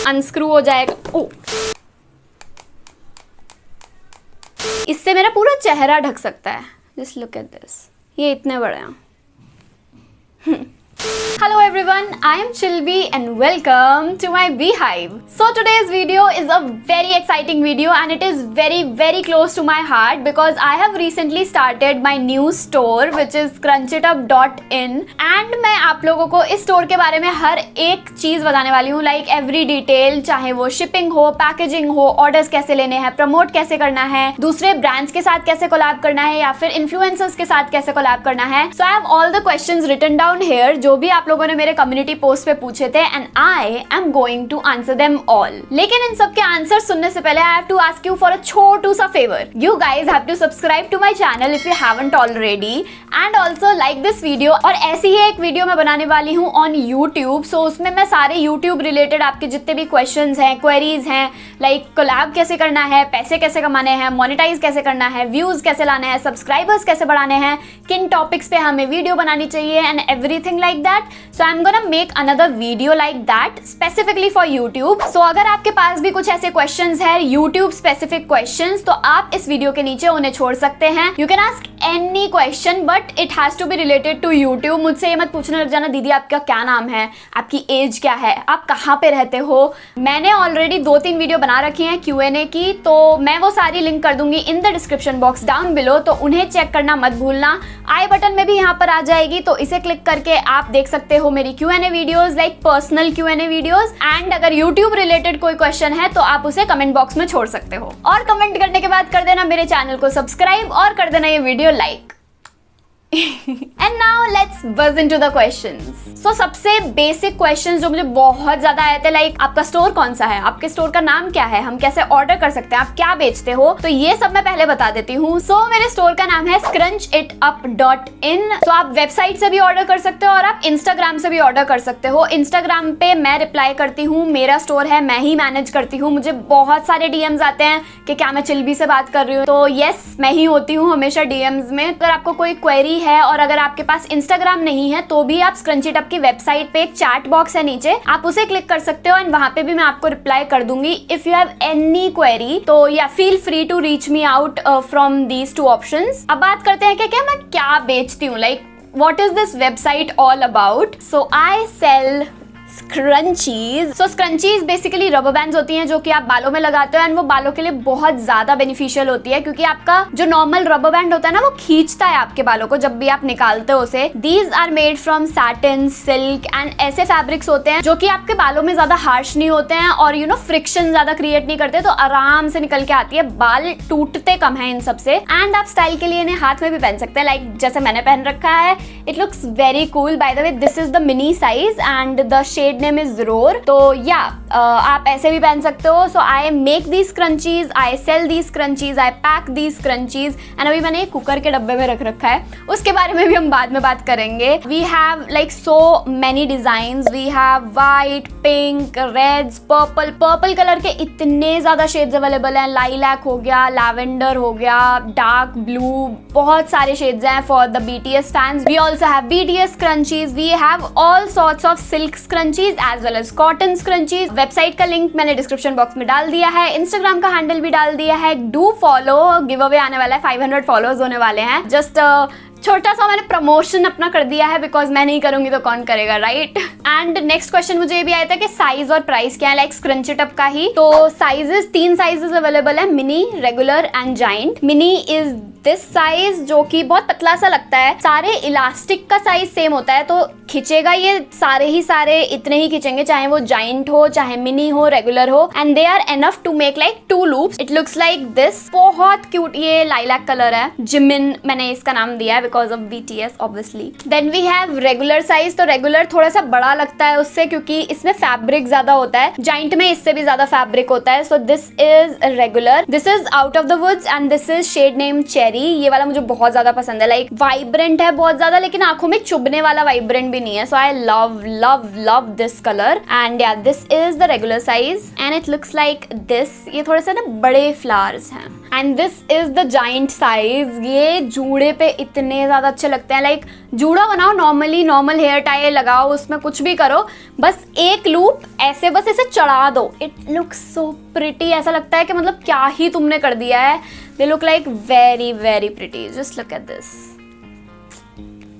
Unscrew हो जाएगा। ओ, इससे मेरा पूरा चेहरा ढक सकता है। जस्ट लुक एट दिस, ये इतने बड़े हैं। Hello everyone, I am Chilby and welcome to my beehive. So today's video is a very exciting video and it is very close to my heart because I have recently started my new store which is crunchitup.in and मैं आप लोगों को इस store के बारे में हर एक चीज बताने वाली हूँ, लाइक एवरी डिटेल, चाहे वो शिपिंग हो, पैकेजिंग हो, ऑर्डर्स कैसे लेने हैं, प्रमोट कैसे करना है, दूसरे ब्रांड्स के साथ कैसे कोलैब करना है या फिर इन्फ्लुएंसर्स के साथ कैसे कोलैब करना है। So I have all the questions written down here जो भी आप लोगों ने मेरे कम्युनिटी पोस्ट पे पूछे थे and I am going to answer them all. लेकिन इन सब के आंसर सुनने से पहले I have to ask you for a छोटू सा favour. You guys have to subscribe to my channel if you haven't already and also like this video. और ऐसी ही एक वीडियो मैं बनाने वाली हूँ ऑन यूट्यूब। सो उसमें मैं सारे यूट्यूब रिलेटेड आपके जितने भी क्वेश्चंस हैं, क्वेरीज हैं, लाइक कोलैब कैसे करना है, पैसे कैसे कमाने हैं, मोनेटाइज कैसे करना है, व्यूज कैसे लाने हैं, सब्सक्राइबर्स कैसे बढ़ाने हैं, किन टॉपिक्स पे हमें वीडियो बनानी चाहिए and everything like that. So I'm gonna make another video like that specifically for YouTube. So अगर आपके पास भी कुछ ऐसे questions है YouTube specific questions तो आप इस वीडियो के नीचे उन्हें छोड़ सकते हैं। You can ask any question but it has to be related to YouTube. मुझसे ये मत पूछने लग जाना दीदी आपका क्या नाम है, आपकी एज क्या है, आप कहाँ पे रहते हो। मैंने ऑलरेडी 2-3 वीडियो बना रखी हैं Q&A की, तो मैं वो सारी लिंक कर दूंगी in the description box down below, तो उन्हें चेक करना मत भूलना। आई बटन में भी यहाँ पर आ जाएगी तो इसे क्लिक करके आप देख सकते हो मेरी Q&A videos, like personal Q&A videos. And अगर YouTube रिलेटेड कोई क्वेश्चन है तो आप उसे कमेंट बॉक्स में छोड़ सकते हो और कमेंट करने के बाद कर देना मेरे चैनल को सब्सक्राइब और कर देना ये video like. And now let's buzz into the questions. So सबसे बेसिक क्वेश्चंस जो मुझे बहुत ज्यादा आए थे, लाइक आपका स्टोर कौन सा है, आपके स्टोर का नाम क्या है, हम कैसे ऑर्डर कर सकते हैं, आप क्या बेचते हो, तो ये सब मैं पहले बता देती हूँ। सो मेरे स्टोर का नाम है crunchitup.in। तो आप वेबसाइट से भी ऑर्डर कर सकते हो और आप इंस्टाग्राम से भी ऑर्डर कर सकते हो। इंस्टाग्राम पे मैं रिप्लाई करती हूँ, मेरा स्टोर है, मैं ही मैनेज करती हूँ। मुझे बहुत सारे डीएम्स आते हैं कि क्या मैं चिल्बी से बात कर रही हूँ, तो यस मैं ही होती हूँ हमेशा डीएम्स में। अगर आपको कोई क्वेरी है और अगर आपके पास इंस्टाग्राम नहीं है तो भी आप Crunchitup की वेबसाइट पे एक चैट बॉक्स है नीचे, आप उसे क्लिक कर सकते हो एंड वहां पे भी मैं आपको रिप्लाई कर दूंगी if you have any query. तो yeah feel free to reach me out from these 2 options. अब बात करते हैं कि क्या मैं क्या बेचती हूँ, like what is this website all about. So I sell scrunchies. So scrunchies basically rubber bands होती हैं जो कि आप बालों में लगाते हो एंड वो बालों के लिए बहुत ज्यादा बेनिफिशियल होती है क्योंकि आपका जो नॉर्मल रबर बैंड होता है ना वो खींचता है आपके बालों को जब भी आप निकालते हो उसे। These are made from satin, silk and ऐसे फैब्रिक्स होते हैं जो कि आपके बालों में ज्यादा हार्श नहीं होते हैं और यू नो फ्रिक्शन ज्यादा क्रिएट नहीं करते, तो आराम से निकल के आती है, बाल टूटते कम है इन सबसे। एंड आप स्टाइल के लिए इन्हें हाथ में भी पहन सकते हैं, लाइक जैसे मैंने पहन रखा है। It looks very cool. By the way this is the mini size and the shade name is roar. तो या आप ऐसे भी पहन सकते हो। So I make these crunchies, I sell these crunchies, I pack these crunchies and अभी मैंने कुकर के डब्बे में रख रखा है, उसके बारे में भी हम बाद में बात करेंगे। We have like so many designs, we have white, pink, reds, purple. Purple colour के इतने ज्यादा शेड्स अवेलेबल हैं, लाइलैक हो गया, लैवेंडर हो गया, डार्क ब्लू, बहुत सारे शेड्स हैं for the BTS fans. We also have BTS scrunchies, we have all sorts of silk scrunchies as well as cotton scrunchies. Website का लिंक मैंने डिस्क्रिप्शन बॉक्स में डाल दिया है, इंस्टाग्राम का हैंडल भी डाल दिया है। डू फॉलो, गिव अवे आने वाला है, 500 फॉलोअर्स होने वाले हैं। जस्ट छोटा सा मैंने प्रमोशन अपना कर दिया है बिकॉज मैं नहीं करूंगी तो कौन करेगा, राइट। एंड नेक्स्ट क्वेश्चन मुझे ये भी आया था कि साइज और प्राइस क्या है, लाइक Crunchitup का ही। तो साइजेस 3 साइजेस अवेलेबल है, mini, regular and giant. Mini is this size जो कि बहुत पतला सा लगता है, सारे इलास्टिक का साइज सेम होता है तो खिंचेगा ये सारे इतने ही खिंचेंगे, चाहे वो जाइंट हो, चाहे मिनी हो, रेगुलर हो। And they are enough to make like 2 loops. It looks like this, बहुत क्यूट। ये लाइलैक कलर है, जिमिन मैंने इसका नाम दिया है because of BTS obviously. Then we have regular size. तो रेगुलर थोड़ा सा बड़ा लगता है उससे क्योंकि इसमें फैब्रिक ज्यादा होता है, जाइंट में इससे भी ज्यादा फैब्रिक होता है। So this is regular, this is out of the woods and this is shade name cherry. ये वाला मुझे बहुत ज्यादा पसंद है, लाइक वाइब्रेंट है बहुत ज्यादा लेकिन आंखों में चुभने वाला वाइब्रेंट भी नहीं है। So I love this colour and yeah this is the regular size and it looks like this. ये थोड़े से ना बड़े फ्लावर्स हैं and this is the giant size. ये जूड़े पे इतने ज़्यादा अच्छे लगते हैं। लाइक जूड़ा बनाओ नॉर्मली, नॉर्मल हेयर टाई लगाओ, उसमें कुछ भी करो, बस एक लूप ऐसे बस ऐसे चढ़ा दो, इट लुक्स सो प्रिटी। ऐसा लगता है कि मतलब क्या ही तुमने कर दिया है। They look like very very pretty, just look at this.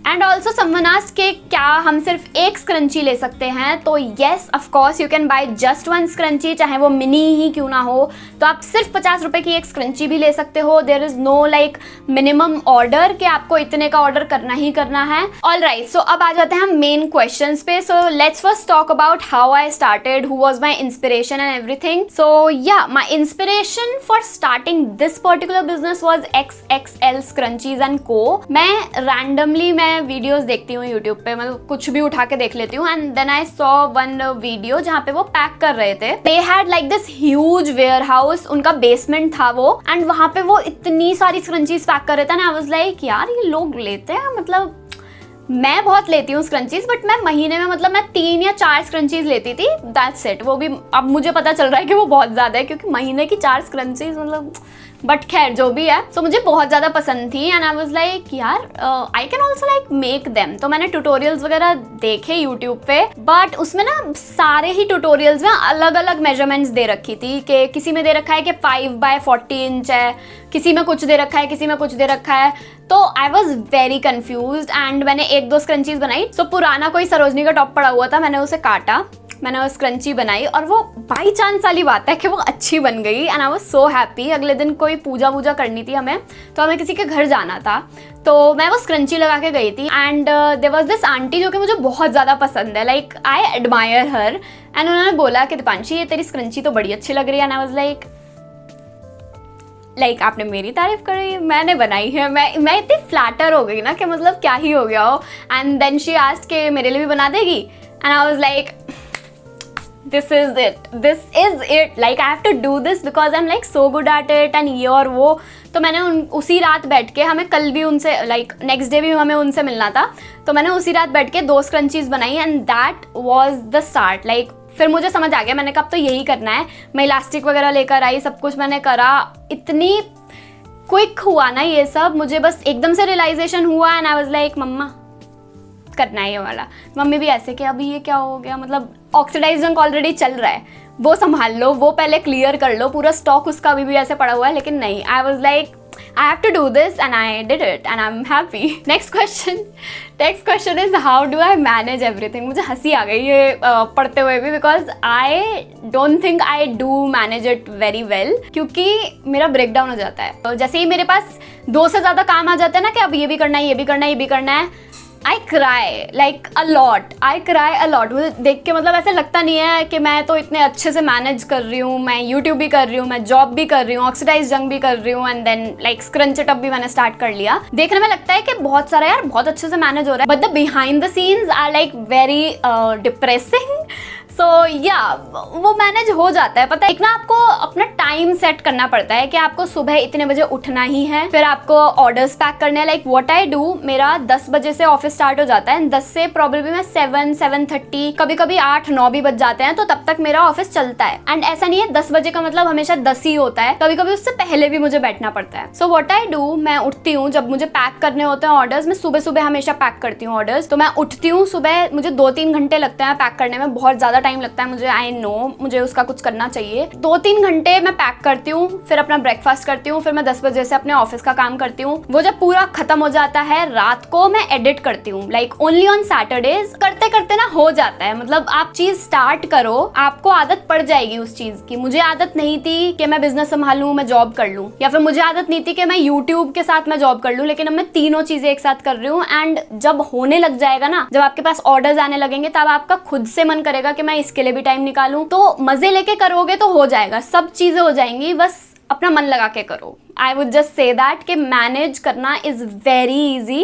And also someone asked कि क्या हम सिर्फ एक स्क्रंची ले सकते हैं, तो yes of course you can by just one scrunchie, चाहे वो मिनी ही क्यों ना हो। तो आप सिर्फ 50 रुपए की एक स्क्रंची भी ले सकते हो। There is no like minimum order कि आपको इतने का ऑर्डर करना ही करना है। ऑल राइट, सो अब आ जाते हैं हम मेन क्वेश्चंस पे। So let's first talk about how I started, who was my inspiration and everything. So yeah, my inspiration for starting this particular business was XXL scrunchies and co. मैं randomly videos देखती हूँ YouTube पे, मतलब कुछ भी उठा के देख लेती हूँ, and then I saw one video जहाँ पे वो पैक कर रहे थे। They had like this huge warehouse, उनका बेसमेंट था वो, एंड वहाँ पे वो इतनी सारी स्क्रंचीज पैक कर रहे थे ना। आई वाज लाइक यार ये लोग लेते हैं, मतलब मैं बहुत लेती हूँ स्क्रंचीज, बट मैं महीने में मतलब मैं 3 या 4 स्क्रंचीज लेती थी, दैट्स इट। वो भी अब मुझे पता चल रहा है कि वो बहुत ज़्यादा है, क्योंकि महीने की 4 स्क्रंचीज मतलब, बट खैर जो भी है। तो मुझे बहुत ज़्यादा पसंद थी, एंड आई वाज लाइक यार I can also like make them. तो मैंने ट्यूटोरियल्स वगैरह देखे यूट्यूब पे, बट उसमें ना सारे ही ट्यूटोरियल्स में अलग अलग मेजरमेंट्स दे रखी थी कि किसी में दे रखा है कि 5x40 इंच है, किसी में कुछ दे रखा है, किसी में कुछ दे रखा है। तो I was very confuse, and मैंने 1-2 स्क्रंचीज बनाई। सो पुराना कोई सरोजनी का टॉप पड़ा हुआ था, मैंने उसे काटा, मैंने वो स्क्रंची बनाई, और वो बाई चांस वाली बात है कि वो अच्छी बन गई, and I was so happy. अगले दिन कोई पूजा वूजा करनी थी हमें, तो हमें किसी के घर जाना था, तो मैं वो स्क्रंची लगा के गई थी, and there was this aunty जो कि मुझे बहुत ज़्यादा पसंद है, like I admire her. And उन्होंने बोला कि दीपांशी ये तेरी स्क्रंची तो बड़ी अच्छी लग रही है, एंड आई वाज लाइक आपने मेरी तारीफ करी, मैंने बनाई है। मैं इतनी फ्लैटर हो गई ना कि मतलब क्या ही हो गया हो। एंड देन शी आस्क्ड कि मेरे लिए भी बना देगी, and I was like this is it, like I have to do this because I'm like so good at it and ये और वो। तो मैंने उसी रात बैठ के, हमें कल भी उनसे लाइक नेक्स्ट डे भी हमें उनसे मिलना था, तो मैंने उसी रात बैठ के 2 स्क्रंचीज बनाई, and that was the start. Like फिर मुझे समझ आ गया, मैंने कहा अब तो यही करना है। मैं इलास्टिक वगैरह लेकर आई, सब कुछ मैंने करा, इतनी क्विक हुआ ना ये सब, मुझे बस एकदम से रियलाइजेशन हुआ, एंड आई वाज लाइक मम्मा करना है ये वाला। मम्मी भी ऐसे कि अभी ये क्या हो गया, मतलब ऑक्सीडाइज जंक ऑलरेडी चल रहा है, वो संभाल लो, वो पहले क्लियर कर लो, पूरा स्टॉक उसका अभी भी ऐसे पड़ा हुआ है। लेकिन नहीं, I was like I have to do this, and I did it, and I'm happy. Next question is how do I manage everything? मुझे हंसी आ गई ये पढ़ते हुए भी, because I don't think I do manage it very well, क्योंकि मेरा break down हो जाता है। तो जैसे ही मेरे पास 2 से ज़्यादा काम आ जाते हैं ना कि अब ये भी करना है, ये भी करना है, ये भी करना है, I cry like a lot. I cry a lot. मुझे देख के मतलब ऐसे लगता नहीं है कि मैं तो इतने अच्छे से मैनेज कर रही हूँ, मैं यूट्यूब भी कर रही हूँ, मैं जॉब भी कर रही हूँ, ऑक्सीडाइज जंग भी कर रही हूँ, and then like scrunch it up भी मैंने स्टार्ट कर लिया। देखने में लगता है कि बहुत सारा यार बहुत अच्छे से मैनेज हो रहा है, but the behind the scenes are like very depressing. So yeah वो मैनेज हो जाता है। पता है, एक ना आपको अपना टाइम सेट करना पड़ता है कि आपको सुबह इतने बजे उठना ही है, फिर आपको ऑर्डर्स पैक करने हैं। लाइक व्हाट आई डू, मेरा 10 बजे से ऑफिस स्टार्ट हो जाता है, 10 से प्रॉब्लली मैं 7-7:30, कभी कभी 8-9 भी बज जाते हैं, तो तब तक मेरा ऑफिस चलता है। एंड ऐसा नहीं है 10 बजे का मतलब हमेशा 10 ही होता है, कभी कभी उससे पहले भी मुझे बैठना पड़ता है। सो व्हाट आई डू, मैं उठती हूँ, जब मुझे पैक करने होते हैं ऑर्डर्स, मैं सुबह सुबह हमेशा पैक करती हूँ ऑर्डर्स। तो मैं उठती हूँ सुबह, मुझे 2-3 घंटे लगते हैं पैक करने में, बहुत ज्यादा टाइम लगता है मुझे, आई नो मुझे उसका कुछ करना चाहिए। 2-3 घंटे मैं पैक करती हूँ, फिर अपना ब्रेकफास्ट करती हूँ, फिर मैं 10 बजे से अपने ऑफिस का काम करती हूँ। वो जब पूरा खत्म हो जाता है, रात को मैं एडिट करती हूँ, लाइक ओनली ऑन सैटरडेज। करते करते ना हो जाता है, मतलब आप चीज स्टार्ट करो, आपको आदत पड़ जाएगी उस चीज की। मुझे आदत नहीं थी कि मैं बिजनेस संभालूं, मैं जॉब कर लूं, या फिर मुझे आदत नहीं थी कि मैं यूट्यूब के साथ मैं जॉब कर लूं, लेकिन अब मैं तीनों चीजें एक साथ कर रही हूँ। एंड जब होने लग जाएगा ना, जब आपके पास ऑर्डर्स आने लगेंगे, तब आपका खुद से मन करेगा कि मैं इसके लिए भी टाइम निकालूं। तो मजे लेके करोगे तो हो जाएगा, सब चीजें हो जाएंगी, बस अपना मन लगा के करो। I would just say that कि मैनेज करना is very easy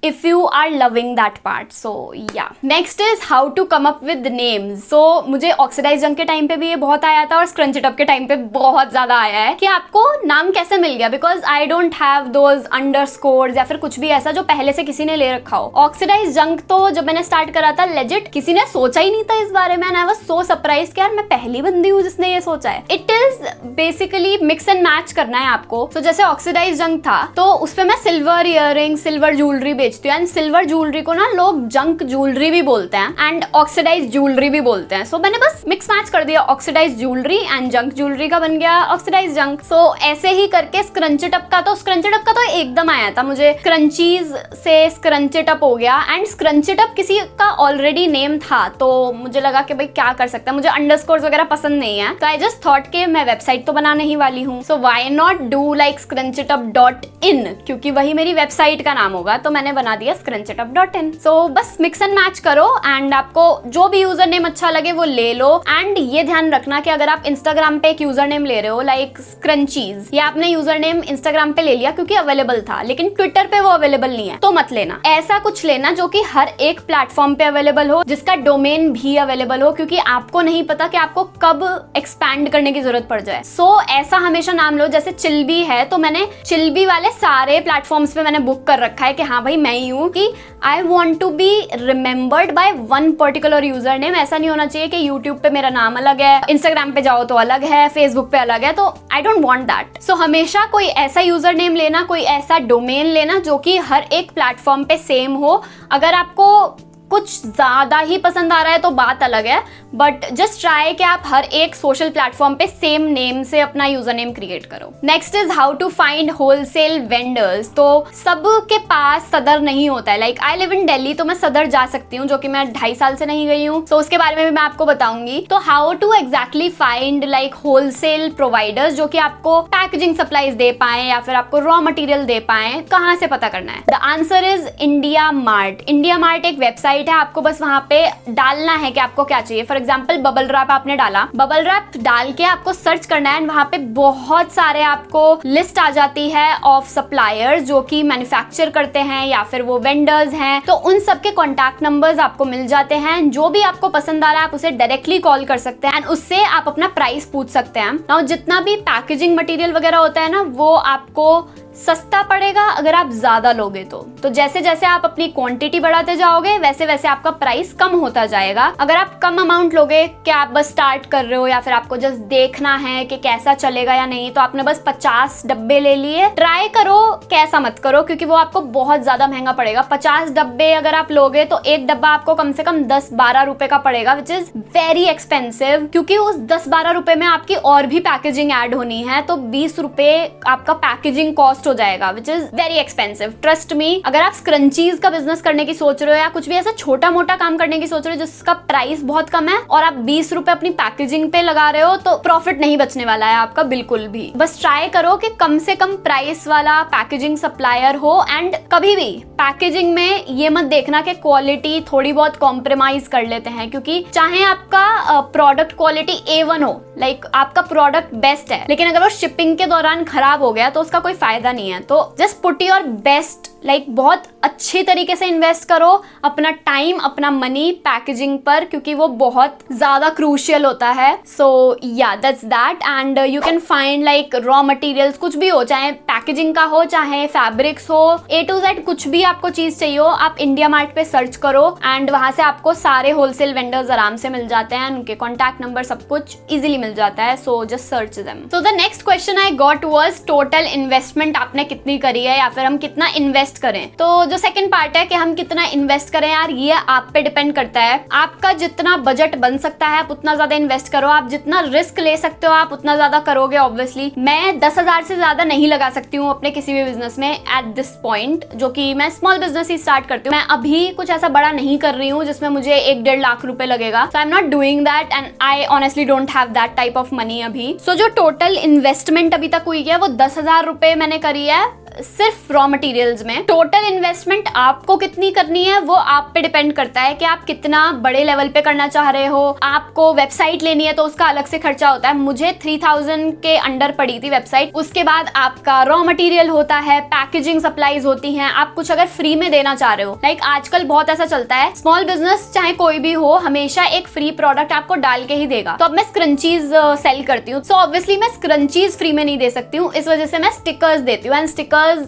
if you are loving that part. So yeah, next is how to come up with names. So मुझे ऑक्सीडाइज जंक के टाइम पे भी ये बहुत आया था और स्क्रंच इट अप के टाइम पे बहुत ज्यादा आया है कि आपको नाम कैसे मिल गया, because I don't have those underscores या फिर कुछ भी ऐसा जो पहले से किसी ने ले रखा हो. ऑक्सीडाइज जंक तो जब मैंने स्टार्ट करा था लेजिट किसी ने सोचा ही नहीं था इस बारे में, and I was so surprised कि यार मैं पहली बंदी हूँ जिसने ये सोचा है. It is basically mix and match करना है आपको. तो जैसे ऑक्सीडाइज जंक था तो उसपे मैं सिल्वर इयररिंग, सिल्वर ज्वेलरी बेचती हूँ, एंड सिल्वर ज्वेलरी को ना लोग जंक ज्वेलरी भी बोलते हैं एंड ऑक्सीडाइज ज्वेलरी भी बोलते हैं. सो मैंने बस मिक्स मैच कर दिया, oxidise jewellery and junk jewellery का बन गया ऑक्सीडाइज जंक. सो ऐसे ही करके स्क्रंच इट अप का तो एकदम आया था मुझे, क्रंचीज से स्क्रंच इट अप हो गया. एंड स्क्रंच इट अप किसी का ऑलरेडी नेम था तो मुझे लगा कि भाई क्या कर सकता है, मुझे अंडरस्कोर्स वगैरह पसंद नहीं है, तो आई जस्ट थॉट कि मैं वेबसाइट तो बनाने ही वाली हूँ, so why not do like scrunchitup.in, क्योंकि वही मेरी वेबसाइट का नाम होगा, तो मैंने बना दिया scrunchitup.in. सो बस मिक्स एंड मैच करो एंड आपको जो भी यूजर नेम अच्छा लगे वो ले लो. एंड ये ध्यान रखना कि अगर आप इंस्टाग्राम पे एक यूजर नेम ले रहे हो लाइक स्क्रंचीज, या आपने यूजर नेम इंस्टाग्राम पे ले लिया क्योंकि अवेलेबल था लेकिन ट्विटर पे वो अवेलेबल नहीं है, तो मत लेना. ऐसा कुछ लेना जो कि हर एक प्लेटफॉर्म पे अवेलेबल हो, जिसका डोमेन भी अवेलेबल हो, क्योंकि आपको नहीं पता कि आपको कब एक्सपैंड करने की जरूरत पड़ जाए. सो ऐसा हमेशा नाम लो. जैसे चिल्बी है तो मैंने चिल्बी वाले सारे प्लेटफॉर्म्स पे मैंने बुक कर रखा है कि हाँ भाई मैं ही हूँ, कि I want to be remembered by one particular user name. ऐसा नहीं होना चाहिए कि यूट्यूब पे मेरा नाम अलग है, इंस्टाग्राम पे जाओ तो अलग है, फेसबुक पे अलग है, तो आई डोंट वॉन्ट दैट. सो हमेशा कोई ऐसा यूजर नेम लेना, कोई ऐसा डोमेन लेना जो कि हर एक प्लेटफॉर्म पे सेम हो. अगर आपको कुछ ज्यादा ही पसंद आ रहा है तो बात अलग है, बट जस्ट ट्राई कि आप हर एक सोशल प्लेटफॉर्म पे सेम नेम से अपना यूजर नेम क्रिएट करो. Next is how to find wholesale vendors. तो सबके पास सदर नहीं होता है. Like I live in Delhi, तो मैं सदर जा सकती हूँ, जो कि मैं 2.5 साल से नहीं गई हूँ, तो उसके बारे में भी मैं आपको बताऊंगी. तो how to exactly find like wholesale providers जो कि आपको पैकेजिंग सप्लाईज दे पाए या फिर आपको रॉ मटेरियल दे पाए, कहाँ से पता करना है? The answer is India mart. India mart एक वेबसाइट है, आपको बस वहां पे डालना है कि आपको क्या चाहिए. फॉर एग्जांपल बबल रैप आपने डाला, बबल रैप डाल के आपको सर्च करना है, वहां पे बहुत सारे आपको लिस्ट आ जाती है ऑफ सप्लायर्स जो कि मैन्युफैक्चर करते हैं या फिर वो वेंडर्स हैं. तो उन सबके कॉन्टैक्ट नंबर्स आपको मिल जाते हैं. जो भी आपको पसंद आ रहा है आप उसे डायरेक्टली कॉल कर सकते हैं एंड उससे आप अपना प्राइस पूछ सकते हैं. नाउ जितना भी पैकेजिंग मटेरियल वगैरह होता है ना, वो आपको सस्ता पड़ेगा अगर आप ज्यादा लोगे तो जैसे जैसे आप अपनी क्वांटिटी बढ़ाते जाओगे वैसे वैसे आपका प्राइस कम होता जाएगा. अगर आप कम अमाउंट लोगे कि आप बस स्टार्ट कर रहे हो या फिर आपको जस्ट देखना है कि कैसा चलेगा या नहीं, तो आपने बस 50 डब्बे ले लिए, ट्राई करो कैसा मत करो, क्योंकि वो आपको बहुत ज्यादा महंगा पड़ेगा. 50 डब्बे अगर आप लोगे तो एक डब्बा आपको कम से कम 10-12 रुपए का पड़ेगा, विच इज वेरी एक्सपेंसिव, क्योंकि उस 10-12 रुपए में आपकी और भी पैकेजिंग ऐड होनी है, तो 20 रुपए आपका पैकेजिंग कॉस्ट हो जाएगा, which is very expensive. Trust me, अगर आप स्क्रंचीज का बिजनेस करने की सोच रहे हो या कुछ भी ऐसा छोटा मोटा काम करने की सोच रहे हो जिसका प्राइस बहुत कम है और आप 20 रुपए अपनी पैकेजिंग पे लगा रहे हो, तो प्रॉफिट नहीं बचने वाला है आपका बिल्कुल भी. बस ट्राई करो कि कम से कम प्राइस वाला पैकेजिंग सप्लायर हो. एंड कभी भी पैकेजिंग में ये मत देखना कि क्वालिटी थोड़ी बहुत कॉम्प्रोमाइज कर लेते हैं, क्योंकि चाहे आपका प्रोडक्ट क्वालिटी A1 हो, लाइक आपका प्रोडक्ट बेस्ट है, लेकिन अगर वो शिपिंग के दौरान खराब हो गया तो उसका कोई फायदा नहीं है. तो just put your best, like बहुत अच्छी तरीके से इन्वेस्ट करो अपना टाइम, अपना मनी पैकेजिंग पर, क्योंकि वो बहुत ज्यादा क्रूशियल होता है. सो या that's that. And you can find like raw materials, कुछ भी हो, चाहे पैकेजिंग का हो चाहे फैब्रिक्स हो, A to Z कुछ भी आपको चीज चाहिए हो, आप इंडिया मार्ट पे सर्च करो एंड वहां से आपको सारे होलसेल वेंडर्स आराम से मिल जाते हैं, उनके कॉन्टैक्ट नंबर सब कुछ इजीली मिल जाता है. So just search them. So the next question I got was total investment आपने कितनी करी है या फिर हम कितना इन्वेस्ट करें. तो जो सेकंड पार्ट है कि हम कितना इन्वेस्ट करें, यार ये आप पे डिपेंड करता है. आपका जितना बजट बन सकता है आप उतना ज्यादा इन्वेस्ट करो, आप जितना रिस्क ले सकते हो आप उतना ज्यादा करोगे. ऑब्वियसली मैं 10,000 से ज्यादा नहीं लगा सकती हूँ अपने किसी भी बिजनेस में एट दिस पॉइंट, जो कि मैं स्मॉल बिजनेस ही स्टार्ट करती हूँ. मैं अभी कुछ ऐसा बड़ा नहीं कर रही हूँ जिसमें मुझे 1-1.5 लाख रुपए लगेगा. So I am not doing that and I honestly don't have that type of money अभी. सो जो टोटल इन्वेस्टमेंट अभी तक हुई है वो 10,000 रुपए मैंने करी है सिर्फ रॉ मटेरियल्स में। टोटल इन्वेस्टमेंट आपको कितनी करनी है वो आप पे डिपेंड करता है कि आप कितना बड़े लेवल पे करना चाह रहे हो। आपको वेबसाइट लेनी है तो उसका अलग से खर्चा होता है। मुझे 3000 के अंडर पड़ी थी वेबसाइट। उसके बाद आपका रॉ मटेरियल होता है, पैकेजिंग सप्लाईज होती हैं। आप कुछ अगर फ्री में देना चाह रहे हो, लाइक आजकल बहुत ऐसा चलता है, स्मॉल बिजनेस चाहे कोई भी हो हमेशा एक फ्री प्रोडक्ट आपको डाल के ही देगा। तो अब मैं स्क्रंचीज सेल करती हूँ, सो ऑब्वियसली मैं स्क्रंचीज फ्री में नहीं दे सकती हूँ, इस वजह से मैं स्टिकर्स देती हूँ। And stickers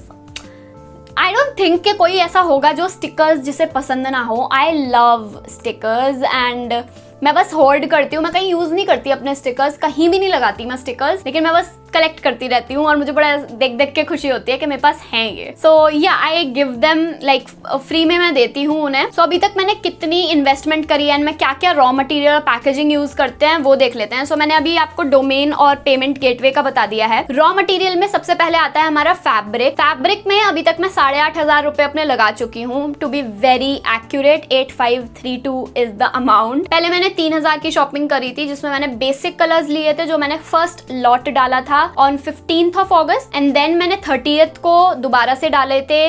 I don't think कि कोई ऐसा होगा जो स्टिकर्स जिसे पसंद ना हो। आई लव स्टिकर्स एंड मैं बस होल्ड करती हूँ। मैं कहीं यूज नहीं करती अपने स्टिकर्स, कहीं भी नहीं लगाती मैं स्टिकर्स, लेकिन मैं बस कलेक्ट करती रहती हूँ और मुझे बड़ा देख देख के खुशी होती है कि मेरे पास हैं ये। सो या I give them like free में मैं देती हूँ उन्हें। सो अभी तक मैंने कितनी इन्वेस्टमेंट करी है एंड मैं क्या क्या रॉ मटेरियल और पैकेजिंग यूज करते हैं वो देख लेते हैं। सो मैंने अभी आपको डोमेन और पेमेंट गेटवे का बता दिया है। रॉ मटेरियल में सबसे पहले आता है हमारा फैब्रिक। फैब्रिक में अभी तक मैं 8,500 रुपए अपने लगा चुकी हूँ। To be very accurate 8532 is the amount. पहले मैंने 3000 की शॉपिंग करी थी जिसमें मैंने बेसिक कलर्स लिए थे जो मैंने फर्स्ट लॉट डाला था on 15th of August and then मैंने 30th को दोबारा से डाले थे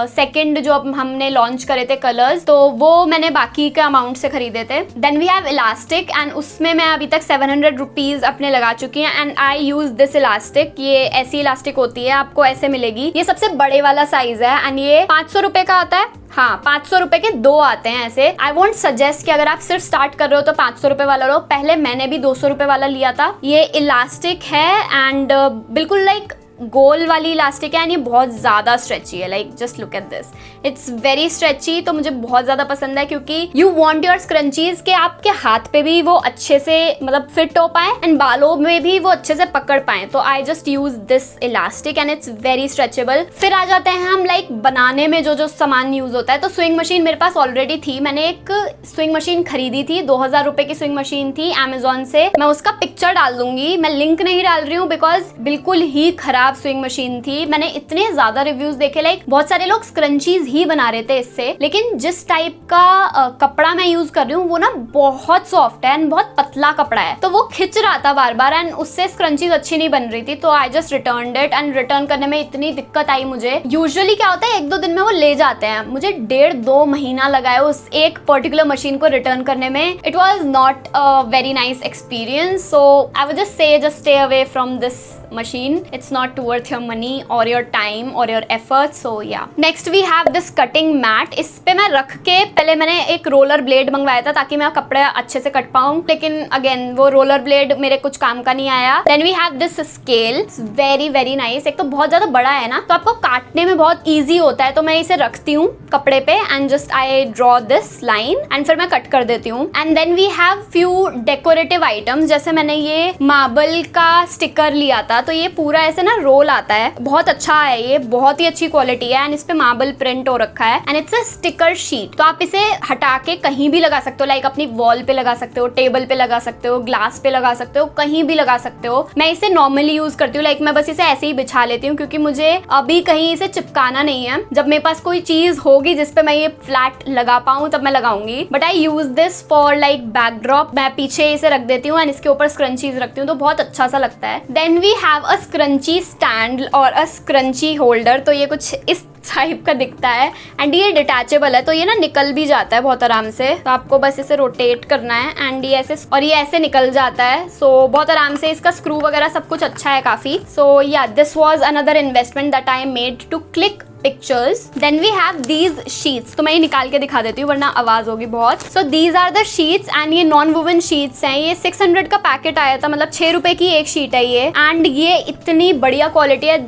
सेकंड जो अब हमने लॉन्च करे थे कलर्स, तो वो मैंने बाकी के अमाउंट से खरीदे थे। Then we have elastic and उसमें मैं अभी तक 700 रुपीज अपने लगा चुकी हैं and I use this elastic. ये ऐसी इलास्टिक होती है, आपको ऐसे मिलेगी। ये सबसे बड़े वाला साइज है एंड ये 500 रुपए का आता है। हाँ, 500 रुपए के 2 आते हैं ऐसे। आई वोंट सजेस्ट कि अगर आप सिर्फ स्टार्ट कर रहे हो तो 500 रुपए वाला लो। पहले मैंने भी 200 रुपए वाला लिया था। ये इलास्टिक है एंड बिल्कुल लाइक गोल वाली इलास्टिक है एंड ये बहुत ज्यादा स्ट्रेची है। Like just look at this, it's very stretchy. तो मुझे बहुत ज्यादा पसंद है क्योंकि यू वांट योर स्क्रंचीज के आपके हाथ पे भी वो अच्छे से मतलब फिट हो पाए एंड बालों में भी वो अच्छे से पकड़ पाए। तो I just use this elastic and it's very stretchable. फिर आ जाते हैं हम लाइक बनाने में जो जो सामान यूज होता है। तो स्विंग मशीन मेरे पास ऑलरेडी थी। मैंने एक स्विंग मशीन खरीदी थी, 2000 रुपए की स्विंग मशीन थी अमेजोन से। मैं उसका पिक्चर डाल दूंगी, मैं लिंक नहीं डाल रही हूँ बिकॉज बिल्कुल ही खराब स्विंग मशीन थी। मैंने इतने ज्यादा रिव्यूज देखे, लाइक बहुत सारे लोग स्क्रंचीज ही बना रहे थे इससे, लेकिन जिस टाइप का कपड़ा मैं यूज कर रही हूँ वो ना बहुत सॉफ्ट है एंड बहुत पतला कपड़ा है, तो वो खिंच रहा था बार बार एंड उससे स्क्रंचीज अच्छी नहीं बन रही थी। तो I just return it and return करने में इतनी दिक्कत आई मुझे। यूजुअली क्या होता है 1-2 दिन में वो ले जाते हैं, मुझे 1.5-2 महीना लगाया उस एक पर्टिकुलर मशीन को रिटर्न करने में। It was not a very nice experience. So I would just say just stay away from this machine. It's not worth your money or your time or your effort. So yeah. Next we have this cutting mat. इस पे मैं रख के पहले मैंने एक roller blade मंगवाया था ताकि मैं कपड़े अच्छे से कट पाऊँ, लेकिन अगेन वो रोलर ब्लेड मेरे कुछ काम का नहीं आया। Then we have this scale. It's very very nice. एक तो बहुत ज्यादा बड़ा है ना, तो आपको काटने में बहुत easy होता है। तो मैं इसे रखती हूँ कपड़े पे and just I draw this line and फिर मैं कट कर देती हूँ। And then we have few decorative items, जैसे मैंने ये मार्बल का स्टिकर लिया था, तो ये पूरा ऐसे ना रोल आता है, बहुत अच्छा है, ये बहुत ही अच्छी क्वालिटी है एंड इस पे मार्बल प्रिंट हो रखा है and it's a sticker sheet. तो आप इसे हटा के कहीं भी लगा सकते हो, लाइक अपनी वॉल पे लगा सकते हो, टेबल पे लगा सकते हो, ग्लास पे लगा सकते हो, कहीं भी लगा सकते हो। मैं इसे नॉर्मली यूज करती हूँ, लाइक मैं बस इसे ऐसे ही बिछा लेती हूँ क्योंकि मुझे अभी कहीं इसे चिपकाना नहीं है। जब मेरे पास कोई चीज होगी जिसपे मैं ये फ्लैट लगा पाऊँ तब मैं लगाऊंगी, but I use this for like backdrop. मैं पीछे इसे रख देती हूँ एंड इसके ऊपर स्क्रंचीज रखती हूँ तो बहुत अच्छा सा लगता है। Then we have a scrunchie stand और अ स्क्रंची होल्डर। तो ये कुछ इस टाइप का दिखता है एंड ये डिटैचेबल है, तो ये ना निकल भी जाता है बहुत आराम से। तो आपको बस इसे रोटेट करना है एंड ये ऐसे और ये ऐसे निकल जाता है। सो बहुत आराम से, इसका स्क्रू वगैरह सब कुछ अच्छा है काफी। So yeah this was another investment that I made to click pictures. Then we have these sheets. तो मैं ये निकाल के दिखा देती हूँ वरना आवाज होगी बहुत। So these are the sheets and ये नॉन वुवन sheets हैं। ये 600 का पैकेट आया था, मतलब 6 रुपए की एक शीट है ये एंड ये इतनी बढ़िया क्वालिटी है।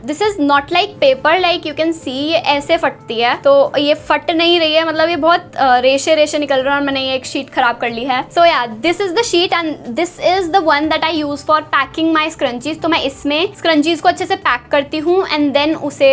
This is not like paper, like you can see ये ऐसे फटती है, तो ये फट नहीं रही है, मतलब ये बहुत रेशे रेशे निकल रहा है और मैंने ये एक शीट खराब कर ली है। So yeah this is the sheet and this is the one that I use for packing my scrunchies. तो मैं इसमें स्क्रंचीज को अच्छे से पैक करती हूँ एंड देन उसे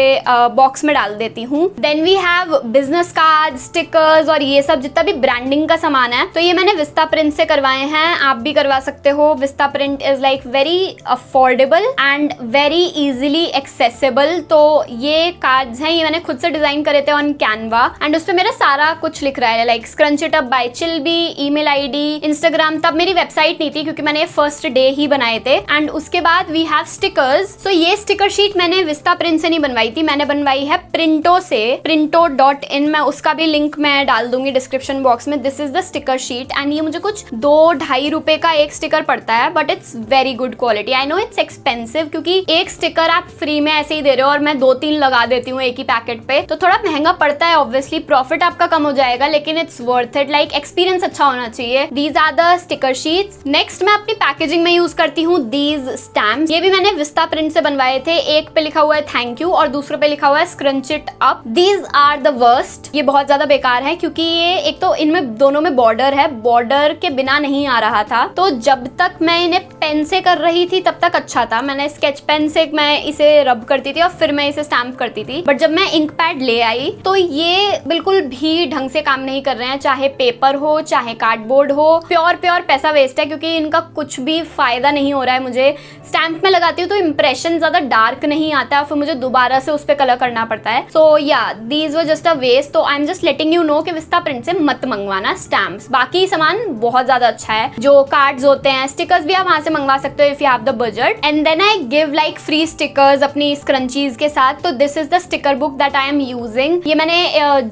बॉक्स में डाल देती हूँ। Then we have business card, stickers और ये सब जितना भी ब्रांडिंग का सामान है, तो ये मैंने विस्ता प्रिंट से करवाए हैं। आप भी करवा सकते हो। Vista print is like very affordable and very easily accessible. तो ये कार्ड्स हैं, ये मैंने खुद से डिजाइन करे थे ऑन कैनवा एंड उस पे मेरा सारा कुछ लिख रहा है, like scrunch it up by Chilbi, email ID, Instagram. तब मेरी वेबसाइट नहीं थी क्योंकि मैंने ये फर्स्ट डे ही बनाए थे। एंड उसके बाद वी हैव स्टिकर्स। तो ये स्टिकर शीट मैंने विस्ता प्रिंट से नहीं बनवाई थी, मैंने बनवाई है प्रिंटो से, printo.in। मैं उसका भी लिंक मैं डाल दूंगी डिस्क्रिप्शन बॉक्स में। This is the sticker sheet and ये मुझे कुछ 2-2.5 रुपए का एक स्टिकर पड़ता है, but it's very good quality. I know it's expensive क्योंकि एक स्टिकर आप फ्री में ऐसे ही दे रहे हो और मैं 2-3 लगा देती हूँ एक ही पैकेट पे, तो थोड़ा महंगा पड़ता है। ऑब्वियसली प्रॉफिट आपका कम हो जाएगा, लेकिन it's worth it. Like experience अच्छा होना चाहिए। These are the sticker sheets. Next मैं अपनी पैकेजिंग में यूज करती हूँ दीज स्टैम्प्स। ये भी मैंने विस्ता प्रिंट से बनवाए थे। एक पे लिखा हुआ है थैंक यू और दूसरे पे लिखा हुआ है scrunch it up. These are the worst. ये बहुत ज्यादा बेकार है क्योंकि ये एक तो इनमें दोनों में बॉर्डर है, बॉर्डर के बिना नहीं आ रहा था। तो जब तक मैं इन्हें पेन से कर रही थी तब तक अच्छा था। मैंने स्केच पेन से मैं इसे रब करती थी और फिर मैं इसे स्टैम्प करती थी, बट जब मैं इंक पैड ले आई तो ये बिल्कुल भी ढंग से काम नहीं कर रहे हैं। चाहे पेपर हो चाहे कार्डबोर्ड हो, प्योर पैसा वेस्ट है क्योंकि इनका कुछ भी फायदा नहीं हो रहा है। मुझे स्टैम्प में लगाती हूँ तो इंप्रेशन ज्यादा डार्क नहीं आता, फिर मुझे दोबारा से उस पर कलर करना पड़ता है। So yeah these were just a waste. तो I am just letting you know कि विस्ता प्रिंट से मत मंगवाना स्टैम्प्स। बाकी सामान बहुत ज्यादा अच्छा है। जो कार्ड्स होते हैं, स्टिकर्स भी आप वहां से मंगवा सकते हो if you have the budget. And then I give like free stickers अपनी स्क्रंचीज के साथ। तो this is the sticker book that I am using. ये मैंने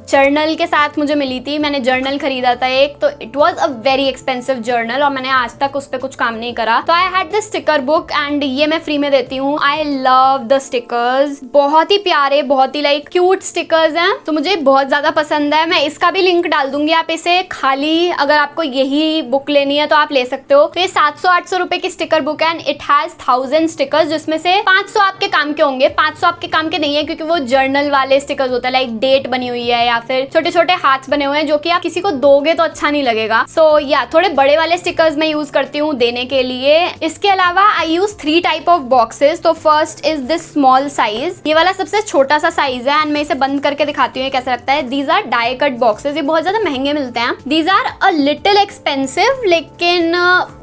जर्नल के साथ मुझे मिली थी। मैंने जर्नल खरीदा था एक, तो it was a very expensive journal और मैंने आज तक उस पर कुछ काम नहीं करा। तो I had this sticker book and ये मैं फ्री में देती हूँ। I love the stickers. बहुत ही प्यारे, बहुत ही लाइक क्यूट स्टिकर्स हैं, तो मुझे बहुत ज्यादा पसंद है। मैं इसका भी लिंक डाल दूंगी। आप इसे खाली अगर आपको यही बुक लेनी है तो आप ले सकते हो। तो ये 700-800 रुपए की स्टिकर बुक है एंड इट हैज 1000 स्टिकर्स, जिसमें से 500 आपके काम के होंगे। 500 आपके काम के नहीं है क्योंकि वो जर्नल वाले स्टिकर्स होते हैं, लाइक डेट बनी हुई है या फिर छोटे छोटे हाथ बने हुए हैं जो कि आप किसी को दोगे तो अच्छा नहीं लगेगा। सो या थोड़े बड़े वाले स्टिकर्स मैं यूज करती हूँ देने के लिए। इसके अलावा आई यूज 3 टाइप ऑफ बॉक्सेस। तो first is this small size. ये वाला सबसे छोटा सा साइज है एंड मैं इसे बंद करके दिखाती हूँ कैसा लगता है। These are die cut boxes. ये बहुत ज्यादा महंगे मिलते हैं। These are a little expensive, लेकिन